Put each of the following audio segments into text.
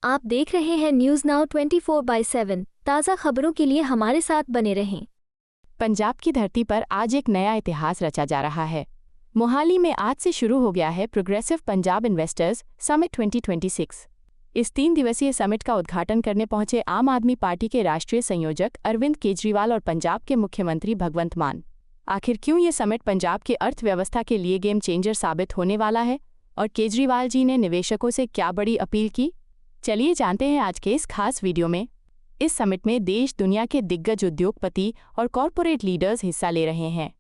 आप देख रहे हैं न्यूज़ नाउ 24/7। ताज़ा खबरों के लिए हमारे साथ बने रहें। पंजाब की धरती पर आज एक नया इतिहास रचा जा रहा है। मोहाली में आज से शुरू हो गया है प्रोग्रेसिव पंजाब इन्वेस्टर्स समिट 2026। इस 3 दिवसीय समिट का उद्घाटन करने पहुंचे आम आदमी पार्टी के राष्ट्रीय संयोजक अरविंद केजरीवाल और पंजाब के मुख्यमंत्री भगवंत मान। आखिर क्यों ये समिट पंजाब की अर्थव्यवस्था के लिए गेम चेंजर साबित होने वाला है और केजरीवाल जी ने निवेशकों से क्या बड़ी अपील की, चलिए जानते हैं आज के इस खास वीडियो में। इस समिट में देश दुनिया के दिग्गज उद्योगपति और कॉरपोरेट लीडर्स हिस्सा ले रहे हैं।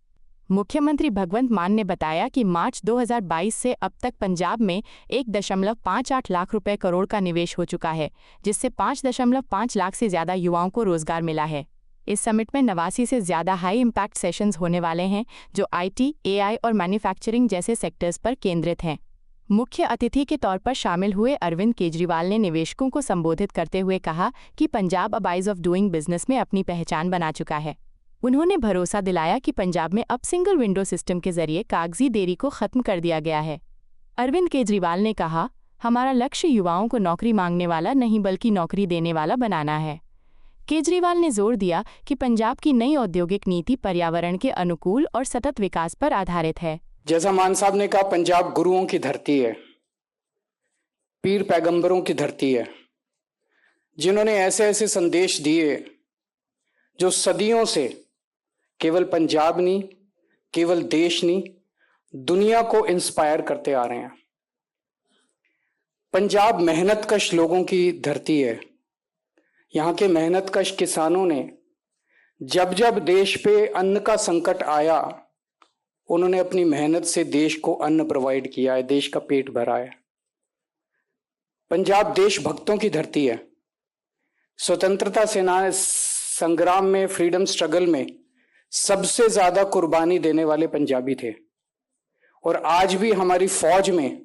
मुख्यमंत्री भगवंत मान ने बताया कि मार्च 2022 से अब तक पंजाब में 1.58 लाख रुपए करोड़ का निवेश हो चुका है, जिससे 5.5 लाख से ज़्यादा युवाओं को रोजगार मिला है। इस समिट में 89 से ज़्यादा हाई इम्पैक्ट सेशंस होने वाले हैं, जो IT, AI और मैन्युफैक्चरिंग जैसे सेक्टर्स पर केंद्रित हैं। मुख्य अतिथि के तौर पर शामिल हुए अरविंद केजरीवाल ने निवेशकों को संबोधित करते हुए कहा कि पंजाब अब ईज ऑफ डूइंग बिजनेस में अपनी पहचान बना चुका है। उन्होंने भरोसा दिलाया कि पंजाब में अब सिंगल विंडो सिस्टम के जरिए कागजी देरी को खत्म कर दिया गया है। अरविंद केजरीवाल ने कहा, हमारा लक्ष्य युवाओं को नौकरी मांगने वाला नहीं बल्कि नौकरी देने वाला बनाना है। केजरीवाल ने जोर दिया कि पंजाब की नई औद्योगिक नीति पर्यावरण के अनुकूल और सतत विकास पर आधारित है। जैसा मान साहब ने कहा, पंजाब गुरुओं की धरती है, पीर पैगंबरों की धरती है, जिन्होंने ऐसे ऐसे संदेश दिए जो सदियों से केवल पंजाब नहीं, केवल देश नहीं, दुनिया को इंस्पायर करते आ रहे हैं। पंजाब मेहनतकश लोगों की धरती है। यहाँ के मेहनतकश किसानों ने जब जब देश पे अन्न का संकट आया, उन्होंने अपनी मेहनत से देश को अन्न प्रोवाइड किया है, देश का पेट भरा है। पंजाब देशभक्तों की धरती है। स्वतंत्रता सेना संग्राम में, फ्रीडम स्ट्रगल में सबसे ज्यादा कुर्बानी देने वाले पंजाबी थे, और आज भी हमारी फौज में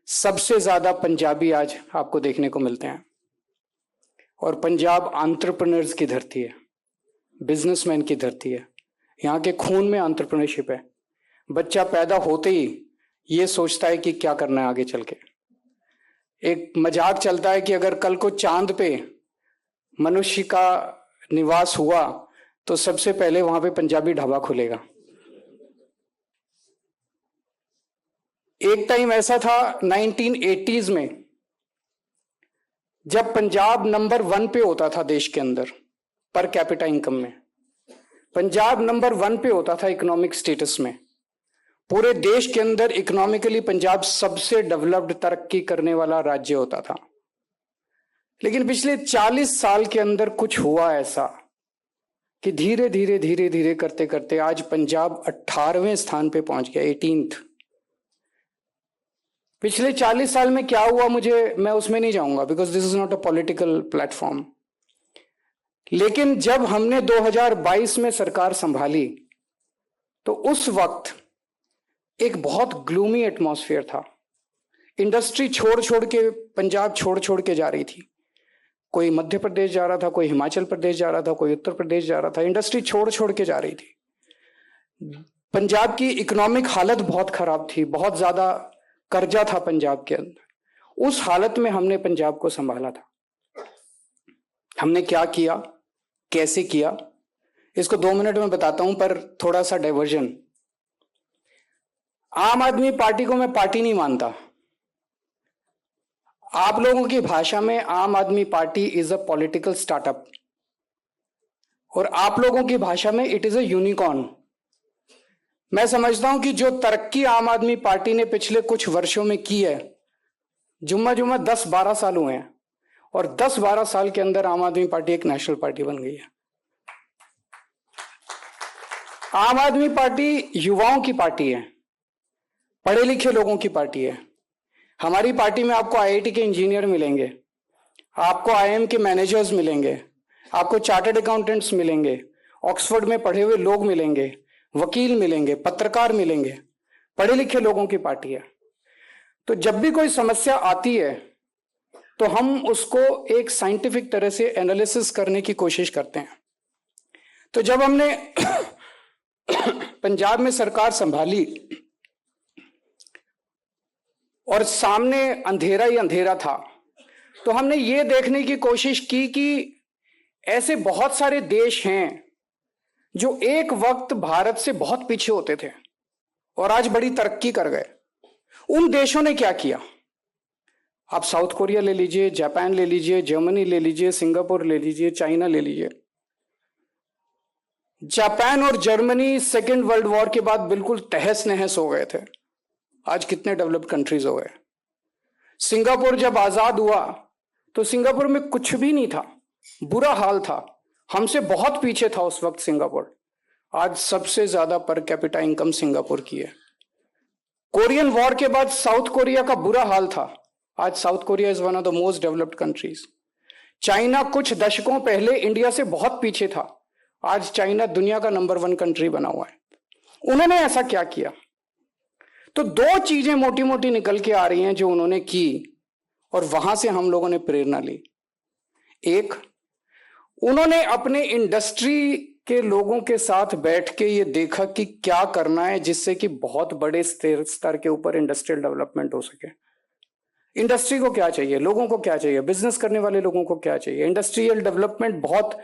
सबसे ज्यादा पंजाबी आज आपको देखने को मिलते हैं। और पंजाब एंटरप्रेन्योर्स की धरती है, बिजनेसमैन की धरती है। यहाँ के खून में एंटरप्रेन्योरशिप है। बच्चा पैदा होते ही ये सोचता है कि क्या करना है आगे चल के। एक मजाक चलता है कि अगर कल को चांद पे मनुष्य का निवास हुआ तो सबसे पहले वहां पे पंजाबी ढाबा खुलेगा। एक टाइम ऐसा था 1980s में, जब पंजाब नंबर 1 पे होता था देश के अंदर पर कैपिटा इनकम में। पंजाब नंबर 1 पे होता था इकोनॉमिक स्टेटस में। पूरे देश के अंदर इकोनॉमिकली पंजाब सबसे डेवलप्ड, तरक्की करने वाला राज्य होता था। लेकिन पिछले 40 साल के अंदर कुछ हुआ ऐसा कि धीरे धीरे धीरे धीरे करते करते आज पंजाब 18वें स्थान पे पहुंच गया, 18th। पिछले 40 साल में क्या हुआ, मैं उसमें नहीं जाऊंगा, because this is not a political platform. लेकिन जब हमने 2022 में सरकार संभाली तो उस वक्त एक बहुत ग्लूमी एटमॉस्फेयर था। इंडस्ट्री छोड़ छोड़ के पंजाब छोड़ के जा रही थी। कोई मध्य प्रदेश जा रहा था, कोई हिमाचल प्रदेश जा रहा था, कोई उत्तर प्रदेश जा रहा था। इंडस्ट्री छोड़ के जा रही थी। पंजाब की इकोनॉमिक हालत बहुत खराब थी, बहुत ज्यादा कर्जा था पंजाब के अंदर। उस हालत में हमने पंजाब को संभाला था। हमने क्या किया, कैसे किया, इसको 2 मिनट में बताता हूं, पर थोड़ा सा डाइवर्जन। आम आदमी पार्टी को मैं पार्टी नहीं मानता। आप लोगों की भाषा में आम आदमी party is a political startup, और आप लोगों की भाषा में इट इज अ यूनिकॉर्न। मैं समझता हूं कि जो तरक्की आम आदमी पार्टी ने पिछले कुछ वर्षों में की है, जुम्मा 10-12 साल हुए हैं, और 10-12 साल के अंदर आम आदमी पार्टी एक नेशनल पार्टी बन गई है। आम आदमी पार्टी युवाओं की पार्टी है, पढ़े लिखे लोगों की पार्टी है। हमारी पार्टी में आपको IIT के इंजीनियर मिलेंगे, आपको IIM के मैनेजर्स मिलेंगे, आपको चार्टर्ड अकाउंटेंट्स मिलेंगे, ऑक्सफोर्ड में पढ़े हुए लोग मिलेंगे, वकील मिलेंगे, पत्रकार मिलेंगे। पढ़े लिखे लोगों की पार्टी है। तो जब भी कोई समस्या आती है तो हम उसको एक साइंटिफिक तरह से एनालिसिस करने की कोशिश करते हैं। तो जब हमने पंजाब में सरकार संभाली और सामने अंधेरा ही अंधेरा था, तो हमने ये देखने की कोशिश की कि ऐसे बहुत सारे देश हैं जो एक वक्त भारत से बहुत पीछे होते थे और आज बड़ी तरक्की कर गए। उन देशों ने क्या किया? आप साउथ कोरिया ले लीजिए, जापान ले लीजिए, जर्मनी ले लीजिए, सिंगापुर ले लीजिए, चाइना ले लीजिए। जापान और जर्मनी सेकेंड वर्ल्ड वॉर के बाद बिल्कुल तहस नहस हो गए थे, आज कितने डेवलप्ड कंट्रीज हो गए। सिंगापुर जब आजाद हुआ तो सिंगापुर में कुछ भी नहीं था, बुरा हाल था, हमसे बहुत पीछे था उस वक्त सिंगापुर। आज सबसे ज्यादा पर कैपिटा इनकम सिंगापुर की है। कोरियन वॉर के बाद साउथ कोरिया का बुरा हाल था, आज south Korea is one of the most developed countries. China कुछ दशकों पहले इंडिया से बहुत पीछे था, आज चाइना दुनिया का नंबर 1 कंट्री बना हुआ है। उन्होंने ऐसा क्या किया? तो 2 चीजें मोटी मोटी निकल के आ रही हैं जो उन्होंने की और वहां से हम लोगों ने प्रेरणा ली। एक, उन्होंने अपने इंडस्ट्री के लोगों के साथ बैठ के ये देखा कि क्या करना है जिससे कि बहुत बड़े स्तर के ऊपर इंडस्ट्रियल डेवलपमेंट हो सके। इंडस्ट्री को क्या चाहिए, लोगों को क्या चाहिए, बिजनेस करने वाले लोगों को क्या चाहिए। इंडस्ट्रियल डेवलपमेंट बहुत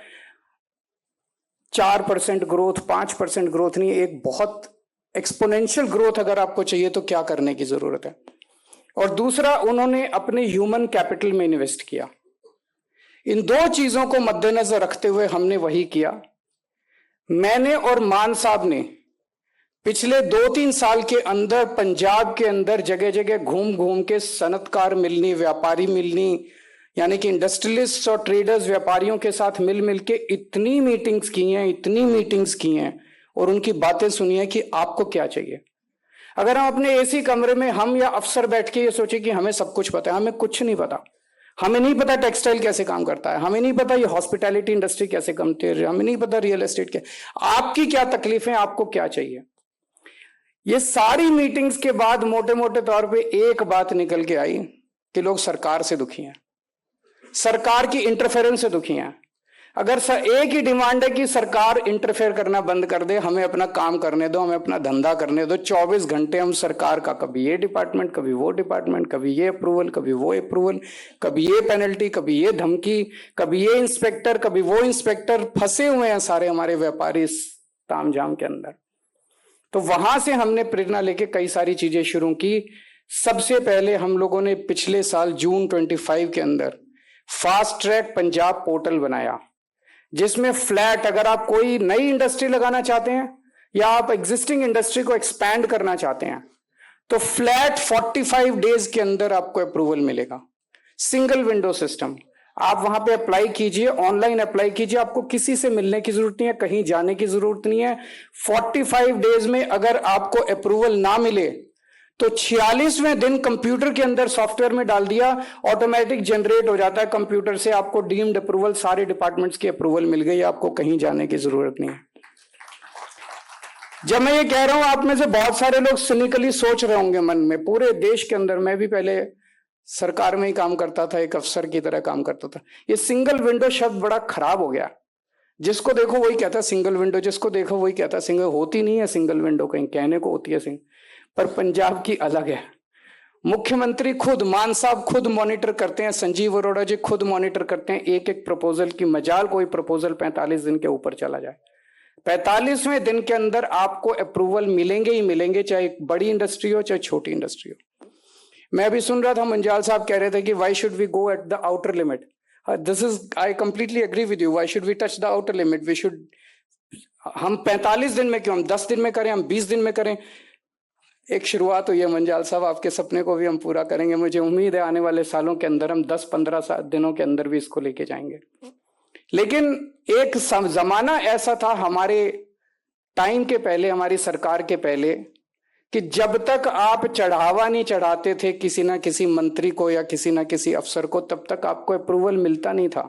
4% ग्रोथ, 5% ग्रोथ नहीं, एक बहुत एक्सपोनेंशियल ग्रोथ अगर आपको चाहिए तो क्या करने की जरूरत है। और दूसरा, उन्होंने अपने ह्यूमन कैपिटल में इन्वेस्ट किया। इन 2 चीजों को मद्देनजर रखते हुए हमने वही किया। मैंने और मान साहब ने पिछले 2-3 साल के अंदर पंजाब के अंदर जगह जगह घूम घूम के सनतकार मिलनी, व्यापारी मिलनी, यानी कि इंडस्ट्रियलिस्ट और ट्रेडर्स व्यापारियों के साथ मिल मिल के इतनी मीटिंग्स की हैं और उनकी बातें सुनी है कि आपको क्या चाहिए। अगर हम अपने एसी कमरे में हम या अफसर बैठ के ये सोचे कि हमें सब कुछ पता है, हमें कुछ नहीं पता। हमें नहीं पता टेक्सटाइल कैसे काम करता है, हमें नहीं पता ये हॉस्पिटैलिटी इंडस्ट्री कैसे काम करती है, हमें नहीं पता रियल एस्टेट क्या, आपकी क्या तकलीफें, आपको क्या चाहिए। ये सारी मीटिंग्स के बाद मोटे मोटे तौर पे एक बात निकल के आई कि लोग सरकार से दुखी हैं, सरकार की इंटरफेरेंस से दुखी हैं। अगर एक ही डिमांड है कि सरकार इंटरफेयर करना बंद कर दे, हमें अपना काम करने दो, हमें अपना धंधा करने दो। 24 घंटे हम सरकार का कभी ये डिपार्टमेंट, कभी वो डिपार्टमेंट, कभी ये अप्रूवल, कभी वो अप्रूवल, कभी ये पेनल्टी, कभी ये धमकी, कभी ये इंस्पेक्टर, कभी वो इंस्पेक्टर, फंसे हुए हैं सारे हमारे व्यापारी इस तामझाम के अंदर। तो वहां से हमने प्रेरणा लेके कई सारी चीजें शुरू की। सबसे पहले हम लोगों ने पिछले साल जून 25 के अंदर फास्ट ट्रैक पंजाब पोर्टल बनाया, जिसमें फ्लैट, अगर आप कोई नई इंडस्ट्री लगाना चाहते हैं या आप एग्जिस्टिंग इंडस्ट्री को एक्सपैंड करना चाहते हैं तो फ्लैट 45 डेज के अंदर आपको अप्रूवल मिलेगा। सिंगल विंडो सिस्टम, आप वहां पे अप्लाई कीजिए, ऑनलाइन अप्लाई कीजिए, आपको किसी से मिलने की जरूरत नहीं है, कहीं जाने की जरूरत नहीं है। 45 डेज में अगर आपको अप्रूवल ना मिले तो 46वें दिन कंप्यूटर के अंदर सॉफ्टवेयर में डाल दिया, ऑटोमेटिक जनरेट हो जाता है कंप्यूटर से, आपको डीम्ड अप्रूवल, सारे डिपार्टमेंट्स की अप्रूवल मिल गई, आपको कहीं जाने की जरूरत नहीं है। जब मैं ये कह रहा हूं, आप में से बहुत सारे लोग सिनिकली सोच रहे होंगे मन में, पूरे देश के अंदर, मैं भी पहले सरकार में ही काम करता था, एक अफसर की तरह काम करता था। ये सिंगल विंडो शब्द बड़ा खराब हो गया, जिसको देखो वही कहता सिंगल विंडो, जिसको देखो वही कहता सिंगल। होती नहीं है सिंगल विंडो, कहीं कहने को होती है सिंगल, पर पंजाब की अलग है। मुख्यमंत्री खुद, मान साहब खुद मॉनिटर करते हैं, संजीव अरोड़ा जी खुद मॉनिटर करते हैं एक एक प्रपोजल की। मजाल कोई प्रपोजल 45 दिन के ऊपर चला जाए, 45वें दिन के अंदर आपको अप्रूवल मिलेंगे ही मिलेंगे, चाहे बड़ी इंडस्ट्री हो चाहे छोटी इंडस्ट्री हो। मैं अभी सुन रहा था, मंजाल साहब कह रहे थे कि why should we go at the outer limit. This is, I completely agree with you, why should we touch the outer limit. We should, हम 45 दिन में क्यों, हम 10 दिन में करें, हम 20 दिन में करें। एक शुरुआत हुई है मंजाल साहब, आपके सपने को भी हम पूरा करेंगे। मुझे उम्मीद है आने वाले सालों के अंदर हम 10-15 दिनों के अंदर भी इसको लेके जाएंगे। लेकिन एक जमाना ऐसा था हमारे टाइम के पहले, हमारी सरकार के पहले, कि जब तक आप चढ़ावा नहीं चढ़ाते थे किसी ना किसी मंत्री को या किसी ना किसी अफसर को, तब तक आपको अप्रूवल मिलता नहीं था।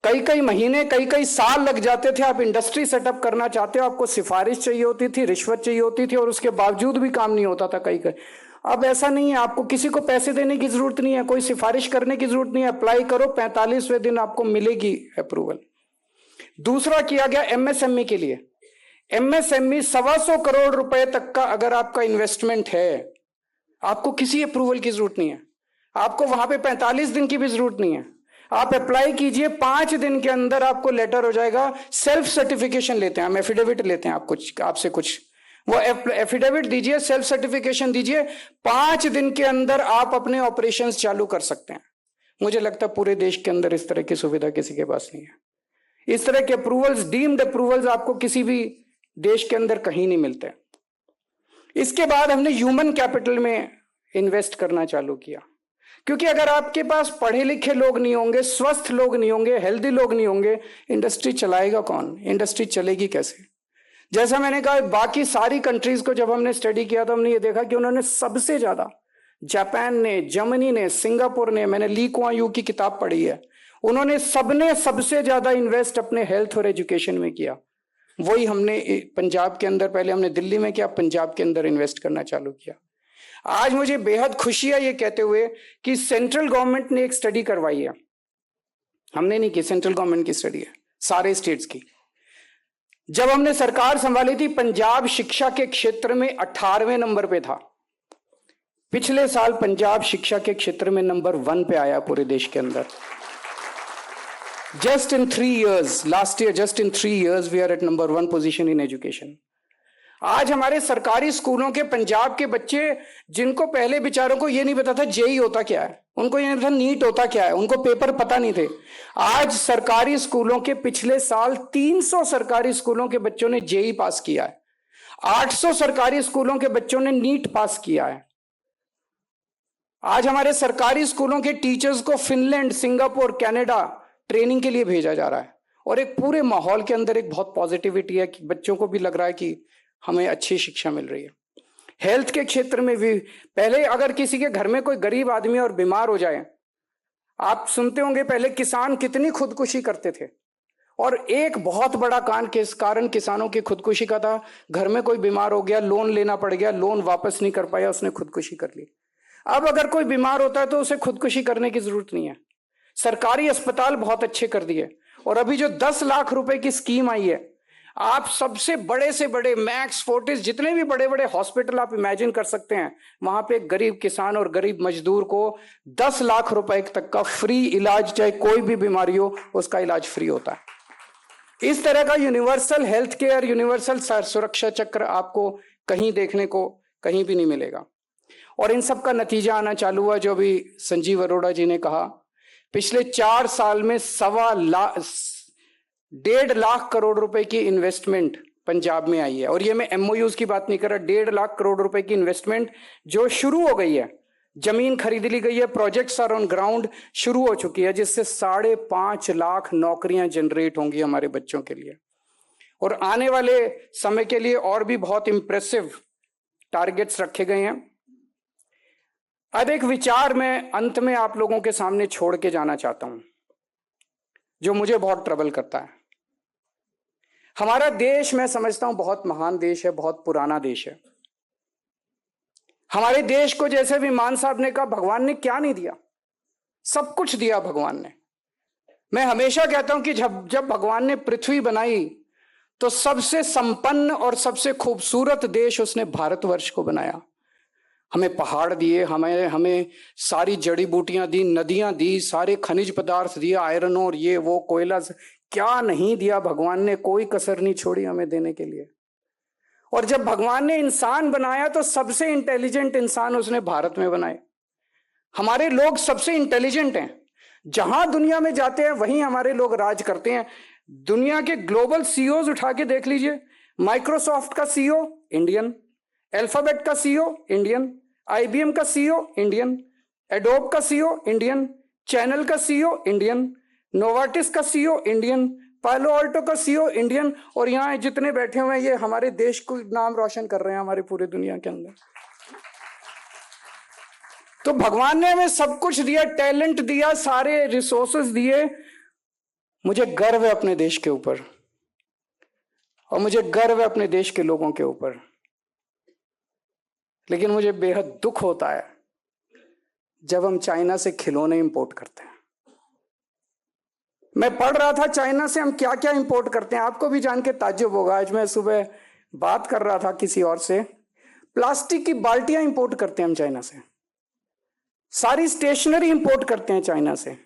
कई कई महीने, कई कई साल लग जाते थे। आप इंडस्ट्री सेटअप करना चाहते हो, आपको सिफारिश चाहिए होती थी, रिश्वत चाहिए होती थी, और उसके बावजूद भी काम नहीं होता था कई कई। अब ऐसा नहीं है, आपको किसी को पैसे देने की जरूरत नहीं है, कोई सिफारिश करने की जरूरत नहीं है, अप्लाई करो, 45वें दिन आपको मिलेगी अप्रूवल। दूसरा किया गया एमएसएमई के लिए। एमएसएमई 125 करोड़ रुपए तक का अगर आपका इन्वेस्टमेंट है, आपको किसी अप्रूवल की जरूरत नहीं है। आपको वहां पे 45 दिन की भी जरूरत नहीं है। आप अप्लाई कीजिए, 5 दिन के अंदर आपको लेटर हो जाएगा। सेल्फ सर्टिफिकेशन लेते हैं हम, एफिडेविट लेते हैं आपसे कुछ, वो एफिडेविट दीजिए, सेल्फ सर्टिफिकेशन दीजिए, 5 दिन के अंदर आप अपने ऑपरेशंस चालू कर सकते हैं। मुझे लगता है पूरे देश के अंदर इस तरह की सुविधा किसी के पास नहीं है। इस तरह के अप्रूवल्स, डीम्ड अप्रूवल्स आपको किसी भी देश के अंदर कहीं नहीं मिलते। इसके बाद हमने ह्यूमन कैपिटल में इन्वेस्ट करना चालू किया, क्योंकि अगर आपके पास पढ़े लिखे लोग नहीं होंगे, स्वस्थ लोग नहीं होंगे, हेल्दी लोग नहीं होंगे, इंडस्ट्री चलाएगा कौन? इंडस्ट्री चलेगी कैसे? जैसा मैंने कहा, बाकी सारी कंट्रीज को जब हमने स्टडी किया तो हमने ये देखा कि उन्होंने सबसे ज्यादा, जापान ने, जर्मनी ने, सिंगापुर ने, मैंने ली कुआन यू की किताब पढ़ी है, उन्होंने सबने सबसे ज्यादा इन्वेस्ट अपने हेल्थ और एजुकेशन में किया। वही हमने पंजाब के अंदर, पहले हमने दिल्ली में किया, पंजाब के अंदर इन्वेस्ट करना चालू किया। आज मुझे बेहद खुशी है ये कहते हुए कि सेंट्रल गवर्नमेंट ने एक स्टडी करवाई है, हमने नहीं की, सेंट्रल गवर्नमेंट की स्टडी है, सारे स्टेट्स की। जब हमने सरकार संभाली थी, पंजाब शिक्षा के क्षेत्र में 18वें नंबर पे था। पिछले साल पंजाब शिक्षा के क्षेत्र में नंबर 1 पे आया पूरे देश के अंदर। Just in 3 years, last year, just in 3 years, we are at number 1 position in education. आज हमारे सरकारी स्कूलों के पंजाब के बच्चे, जिनको पहले बेचारों को ये नहीं पता था जेई होता क्या है, उनको ये नहीं पता नीट होता क्या है, उनको पेपर पता नहीं थे, आज सरकारी स्कूलों के पिछले साल 300 सरकारी स्कूलों के बच्चों ने जेई पास किया है, 800 सरकारी स्कूलों के बच्चों ने नीट पास किया है। आज हमारे सरकारी स्कूलों के टीचर्स को फिनलैंड, सिंगापुर, कनाडा ट्रेनिंग के लिए भेजा जा रहा है, और एक पूरे माहौल के अंदर एक बहुत पॉजिटिविटी है कि बच्चों को भी लग रहा है कि हमें अच्छी शिक्षा मिल रही है। हेल्थ के क्षेत्र में भी, पहले अगर किसी के घर में कोई गरीब आदमी और बीमार हो जाए, आप सुनते होंगे पहले किसान कितनी खुदकुशी करते थे, और एक बहुत बड़ा कारण किसानों की खुदकुशी का था, घर में कोई बीमार हो गया, लोन लेना पड़ गया, लोन वापस नहीं कर पाया, उसने खुदकुशी कर ली। अब अगर कोई बीमार होता है तो उसे खुदकुशी करने की जरूरत नहीं है, सरकारी अस्पताल बहुत अच्छे कर दिए, और अभी जो 10 लाख रुपए की स्कीम आई है, आप सबसे बड़े से बड़े मैक्स, फोर्टिस, जितने भी बड़े बड़े हॉस्पिटल आप इमेजिन कर सकते हैं, वहां पे गरीब किसान और गरीब मजदूर को 10 लाख रुपए तक का फ्री इलाज, चाहे कोई भी बीमारी हो उसका इलाज फ्री होता है। इस तरह का यूनिवर्सल हेल्थ केयर, यूनिवर्सल सुरक्षा चक्र आपको कहीं देखने को कहीं भी नहीं मिलेगा। और इन सब का नतीजा आना चालू हुआ, जो अभी संजीव अरोड़ा जी ने कहा, पिछले 4 साल में 1.5 लाख करोड़ रुपए की इन्वेस्टमेंट पंजाब में आई है। और ये मैं एमओयूज की बात नहीं कर रहा, 1.5 लाख करोड़ रुपए की इन्वेस्टमेंट जो शुरू हो गई है, जमीन खरीद ली गई है, प्रोजेक्ट्स आर ऑन ग्राउंड शुरू हो चुकी है, जिससे 5.5 लाख नौकरियां जनरेट होंगी हमारे बच्चों के लिए। और आने वाले समय के लिए और भी बहुत इंप्रेसिव टारगेट्स रखे गए हैं। अब एक विचार मैं अंत में आप लोगों के सामने छोड़ के जाना चाहता हूं, जो मुझे बहुत ट्रबल करता है। हमारा देश, मैं समझता हूं, बहुत महान देश है, बहुत पुराना देश है। हमारे देश को, जैसे भी मान साहब ने कहा, भगवान ने क्या नहीं दिया, सब कुछ दिया भगवान ने। मैं हमेशा कहता हूं कि जब भगवान ने पृथ्वी बनाई तो सबसे संपन्न और सबसे खूबसूरत देश उसने भारतवर्ष को बनाया। हमें पहाड़ दिए, हमें सारी जड़ी बूटियां दी, नदियां दी, सारे खनिज पदार्थ दिए, आयरन और ये वो कोयला, क्या नहीं दिया भगवान ने, कोई कसर नहीं छोड़ी हमें देने के लिए। और जब भगवान ने इंसान बनाया तो सबसे इंटेलिजेंट इंसान उसने भारत में बनाए। हमारे लोग सबसे इंटेलिजेंट हैं, जहां दुनिया में जाते हैं वहीं हमारे लोग राज करते हैं। दुनिया के ग्लोबल सीईओज उठा के देख लीजिए, माइक्रोसॉफ्ट का सीईओ इंडियन, अल्फाबेट का सीईओ इंडियन, आईबीएम का सीईओ इंडियन, एडोब का सीईओ इंडियन, चैनल का सीईओ इंडियन, नोवार्टिस का सीईओ इंडियन, पालो ऑल्टो का सीईओ इंडियन, और यहां जितने बैठे हुए हैं ये हमारे देश को नाम रोशन कर रहे हैं हमारी पूरी दुनिया के अंदर। तो भगवान ने हमें सब कुछ दिया, टैलेंट दिया, सारे रिसोर्सेस दिए। मुझे गर्व है अपने देश के ऊपर, और मुझे गर्व है अपने देश के लोगों के ऊपर, लेकिन मुझे बेहद दुख होता है जब हम चाइना से खिलौने इंपोर्ट करते हैं। मैं पढ़ रहा था चाइना से हम क्या क्या इंपोर्ट करते हैं, आपको भी जान के ताज्जुब होगा। आज मैं सुबह बात कर रहा था किसी और से, प्लास्टिक की बाल्टियां इंपोर्ट करते हैं हम चाइना से। सारी स्टेशनरी इंपोर्ट करते हैं चाइना से।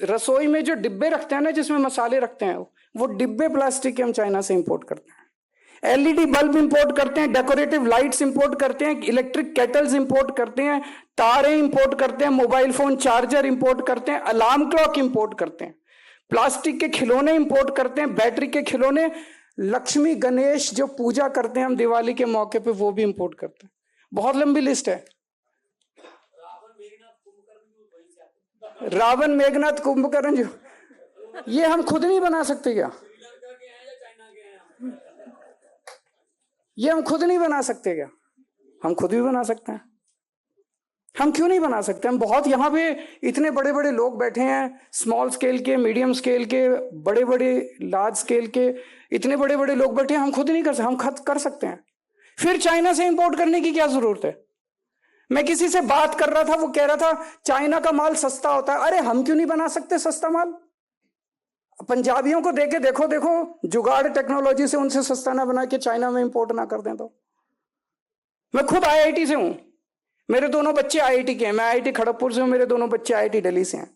रसोई में जो डिब्बे रखते हैं ना, जिसमें मसाले रखते हैं, वो डिब्बे प्लास्टिक के हम चाइना से इंपोर्ट करते हैं। एलईडी बल्ब इंपोर्ट करते हैं, डेकोरेटिव लाइट्स इंपोर्ट करते हैं, इलेक्ट्रिक केटल्स इंपोर्ट करते हैं, तारें इंपोर्ट करते हैं, मोबाइल फोन चार्जर इंपोर्ट करते हैं, अलार्म क्लॉक इंपोर्ट करते हैं, प्लास्टिक के खिलौने इंपोर्ट करते हैं, बैटरी के खिलौने, लक्ष्मी गणेश जो पूजा करते हैं हम दिवाली के मौके पे, वो भी इंपोर्ट करते हैं। बहुत लंबी लिस्ट है। रावण मेघनाथ कुंभकर्ण जो, ये हम खुद नहीं बना सकते क्या? ये हम खुद नहीं बना सकते क्या? हम खुद भी बना सकते हैं। हम क्यों नहीं बना सकते? हम बहुत, यहाँ पे इतने बड़े बड़े लोग बैठे हैं, स्मॉल स्केल के, मीडियम स्केल के, बड़े बड़े लार्ज स्केल के, इतने बड़े बड़े लोग बैठे हैं। हम खुद नहीं कर सकते? हम खुद कर सकते हैं। फिर चाइना से इंपोर्ट करने की क्या जरूरत है? मैं किसी से बात कर रहा था, वो कह रहा था चाइना का माल सस्ता होता है। अरे हम क्यों नहीं बना सकते सस्ता माल? पंजाबियों को देके देखो जुगाड़ टेक्नोलॉजी से उनसे सस्ता ना बना के चाइना में इंपोर्ट ना कर दें तो। मैं खुद आईआईटी से हूं, मेरे दोनों बच्चे आईआईटी के हैं। मैं आईआईटी खड़गपुर से हूं, मेरे दोनों बच्चे आईआईटी दिल्ली से हैं।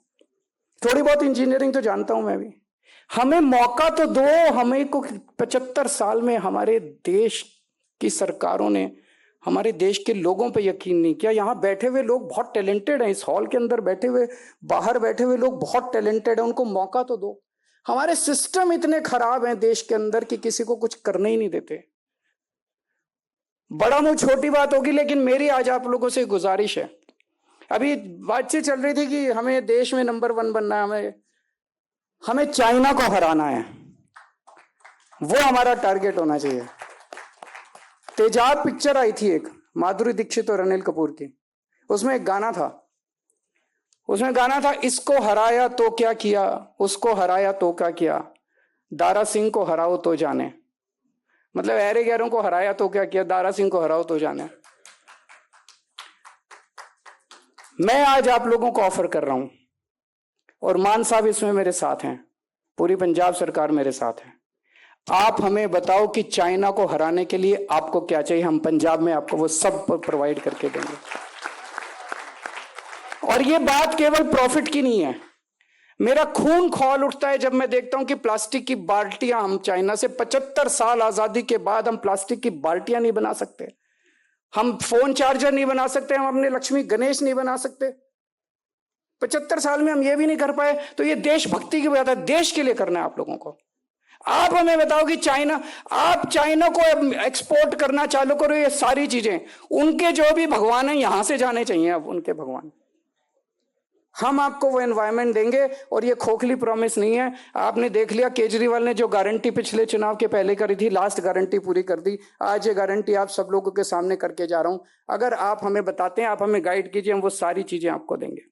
थोड़ी बहुत इंजीनियरिंग तो जानता हूं मैं भी। हमें मौका तो दो। हमें को 75 साल में हमारे देश की सरकारों ने हमारे देश के लोगों पे यकीन नहीं किया। यहां बैठे हुए लोग बहुत टैलेंटेड हैं, इस हॉल के अंदर बैठे हुए, बाहर बैठे हुए लोग बहुत टैलेंटेड हैं, उनको मौका तो दो। हमारे सिस्टम इतने खराब हैं देश के अंदर कि किसी को कुछ करने ही नहीं देते। बड़ा मुंह छोटी बात होगी, लेकिन मेरी आज आप लोगों से गुजारिश है। अभी बातचीत चल रही थी कि हमें देश में नंबर 1 बनना है, हमें चाइना को हराना है, वो हमारा टारगेट होना चाहिए। तेजाब पिक्चर आई थी एक, माधुरी दीक्षित और अनिल कपूर की, उसमें एक गाना था, इसको हराया तो क्या किया, उसको हराया तो क्या किया, दारा सिंह को हराओ तो जाने। मतलब ऐरे गैरों को हराया तो क्या किया, दारा सिंह को हराओ तो जाने। मैं आज आप लोगों को ऑफर कर रहा हूं, और मान साहब इसमें मेरे साथ हैं, पूरी पंजाब सरकार मेरे साथ है। आप हमें बताओ कि चाइना को हराने के लिए आपको क्या चाहिए, हम पंजाब में आपको वो सब प्रोवाइड करके देंगे। और ये बात केवल प्रॉफिट की नहीं है। मेरा खून खौल उठता है जब मैं देखता हूं कि प्लास्टिक की बाल्टियां हम चाइना से, 75 साल आजादी के बाद हम प्लास्टिक की बाल्टियां नहीं बना सकते, हम फोन चार्जर नहीं बना सकते, हम अपने लक्ष्मी गणेश नहीं बना सकते। 75 साल में हम ये भी नहीं कर पाए। तो ये देशभक्ति की बात है, देश के लिए करना है आप लोगों को। आप हमें बताओ कि आप चाइना को एक्सपोर्ट करना चालू करो, ये सारी चीजें, उनके जो भी भगवान है यहां से जाने चाहिए। अब उनके भगवान, हम आपको वो एनवायरनमेंट देंगे। और ये खोखली प्रॉमिस नहीं है। आपने देख लिया केजरीवाल ने जो गारंटी पिछले चुनाव के पहले करी थी, लास्ट गारंटी पूरी कर दी। आज ये गारंटी आप सब लोगों के सामने करके जा रहा हूं। अगर आप हमें बताते हैं, आप हमें गाइड कीजिए, हम वो सारी चीजें आपको देंगे।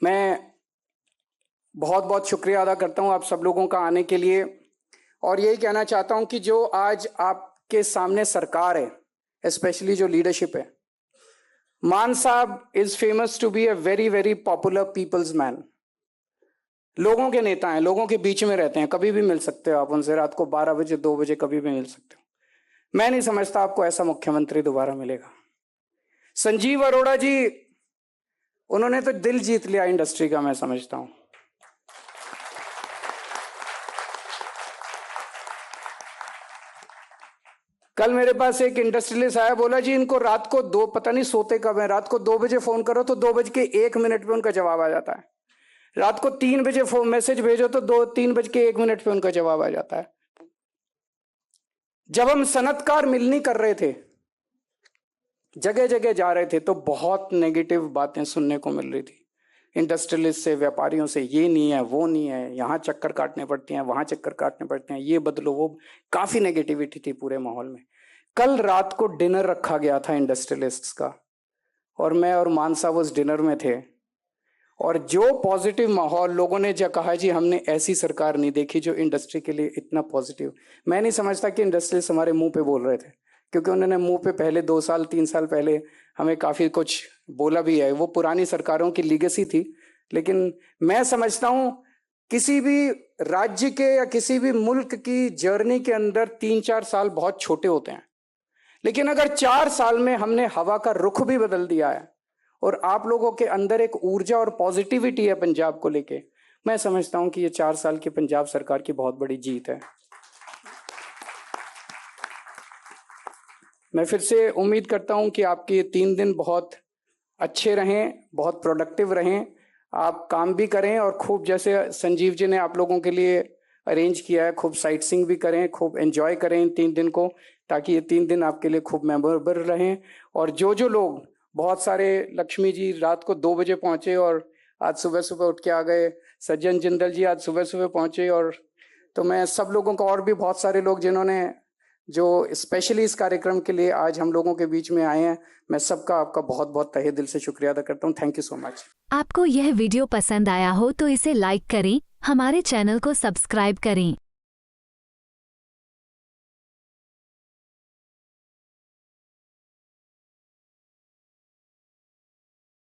मैं बहुत बहुत शुक्रिया अदा करता हूं आप सब लोगों का आने के लिए, और यही कहना चाहता हूं कि जो आज आपके सामने सरकार है, स्पेशली जो लीडरशिप है, मान साहब is famous to be a very very popular people's man. लोगों के नेता हैं, लोगों के बीच में रहते हैं, कभी भी मिल सकते हो आप उनसे, रात को 12 बजे 2 बजे कभी भी मिल सकते हो। मैं नहीं समझता आपको ऐसा मुख्यमंत्री दोबारा मिलेगा। संजीव अरोड़ा जी, उन्होंने तो दिल जीत लिया इंडस्ट्री का, मैं समझता हूं। कल मेरे पास एक इंडस्ट्रियलिस्ट आया, बोला जी इनको रात को 2, पता नहीं सोते कब है, रात को 2 बजे फोन करो तो 2:01 पे उनका जवाब आ जाता है। रात को 3 बजे फोन मैसेज भेजो तो 3:01 पे उनका जवाब आ जाता है। जब हम सनतकार मिलनी कर रहे थे, जगह जगह जा रहे थे, तो बहुत नेगेटिव बातें सुनने को मिल रही थी इंडस्ट्रियलिस्ट से, व्यापारियों से। ये नहीं है, वो नहीं है, यहाँ चक्कर काटने पड़ते हैं, वहां चक्कर काटने पड़ते हैं, ये बदलो वो। काफी नेगेटिविटी थी पूरे माहौल में। कल रात को डिनर रखा गया था इंडस्ट्रियलिस्ट्स का, और मैं और मान साहब उस डिनर में थे। और जो पॉजिटिव माहौल, लोगों ने जो कहा जी हमने ऐसी सरकार नहीं देखी जो इंडस्ट्री के लिए इतना पॉजिटिव। मैं नहीं समझता कि इंडस्ट्रियलिस्ट हमारे मुंह पे बोल रहे थे, क्योंकि उन्होंने मुंह पे पहले 2 साल 3 साल पहले हमें काफी कुछ बोला भी है। वो पुरानी सरकारों की लीगेसी थी। लेकिन मैं समझता हूं किसी भी राज्य के या किसी भी मुल्क की जर्नी के अंदर 3-4 साल बहुत छोटे होते हैं, लेकिन अगर 4 साल में हमने हवा का रुख भी बदल दिया है और आप लोगों के अंदर एक ऊर्जा और पॉजिटिविटी है पंजाब को लेके, मैं समझता हूं कि ये 4 साल की पंजाब सरकार की बहुत बड़ी जीत है। मैं फिर से उम्मीद करता हूं कि आपके 3 दिन बहुत अच्छे रहें, बहुत प्रोडक्टिव रहें, आप काम भी करें और खूब, जैसे संजीव जी ने आप लोगों के लिए अरेंज किया है, खूब साइट सीइंग भी करें, खूब एंजॉय करें इन 3 दिन को, ताकि ये 3 दिन आपके लिए खूब मेमोरेबल रहें। और जो लोग, बहुत सारे, लक्ष्मी जी रात को 2 बजे पहुंचे और आज सुबह सुबह उठ के आ गए, सज्जन जिंदल जी आज सुबह सुबह पहुंचे, और तो मैं सब लोगों का, और भी बहुत सारे लोग जिन्होंने जो स्पेशली इस कार्यक्रम के लिए आज हम लोगों के बीच में आए हैं, मैं सबका, आपका बहुत बहुत तहे दिल से शुक्रिया अदा करता हूँ। Thank you so much. आपको यह वीडियो पसंद आया हो तो इसे लाइक करें, हमारे चैनल को सब्सक्राइब करें।